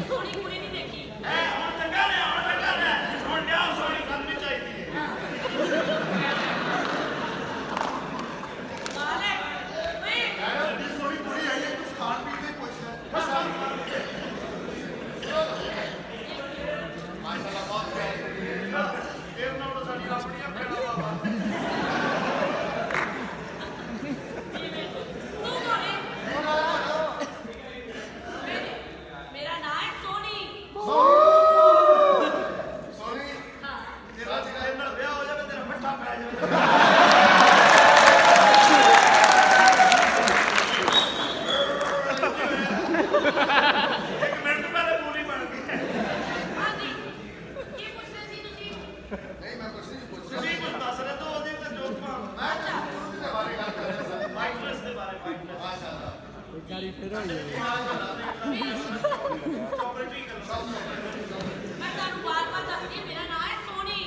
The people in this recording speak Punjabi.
ਸੋਹਣੀ ਕੁੜੀ ਨਹੀਂ ਦੇਖੀ। ਹੁਣ ਚੰਗਾ ਨੇ ਹੁਣ ਲਿਆ ਸੋਹਣੀ ਕਰਨੀ ਚਾਹੀਦੀ ਹੈ। ਮਾਲੇ ਓਏ ਐਡੀ ਸੋਹਣੀ ਕੁੜੀ ਆਈ ਹੈ, ਕੁਝ ਖਾਣ ਪੀਣ ਦੀ ਪੁੱਛ ਮਾਸ਼ਾਅੱਲਾ ਬਹੁਤ ਪਿਆਰੀ ਕੁੜੀ ਹੈ। ਇਹ ਨਾਲ ਤਾਂ ਸਾਡੀ ਆਪਣੀਆਂ ਭੈਣਾਂ ਵਾ। ਤੂੰ ਕੌਣ ਹੈ? ਮੇਰਾ ਨਾਂ ਹੈ ਸੋਨੀ। ਸੋਹਣੀ ਹਾਂ ਤੇਰਾ ਜਿਹਦੇ ਨਾਲ ਵਿਆਹ ਹੋ ਜਾਵੇ ਤੇਰਾ ਮੱਠਾ ਪੈ ਜਾਵੇ। ਇੱਕ ਮਿੰਟ ਪਹਿਲੇ ਪੂਰੀ ਬਣ ਗਈ। ਹਾਂਜੀ ਕੀ ਪੁੱਛਦੇ ਸੀ ਤੁਸੀਂ? ਨਹੀਂ ਮੈਂ ਕੁਝ ਨਹੀਂ ਪੁੱਛ ਤੁਸੀਂ ਕੁਝ ਦੱਸ ਰਹੇ ਹੋ ਉਹਦੀ ਤੇ ਜੋਤ ਮਾਰ ਮੈਂ ਕੁੜੀ ਦੇ ਬਾਰੇ ਗੱਲ ਕਰ ਰਿਹਾ ਸੀ। ਵਾਈਟਨੈਸ ਦੇ ਬਾਰੇ ਵਾਈਟਨੈਸ ਮਾਸ਼ਾਅੱਲਾ ਚੌਕਲੇਟੀ ਕਲਰ ਮੈਂ ਤੁਹਾਨੂੰ ਬਾਰ-ਬਾਰ ਦੱਸਦੀ ਹਾਂ, ਮੇਰਾ ਨਾਂ ਹੈ ਸੋਨੀ।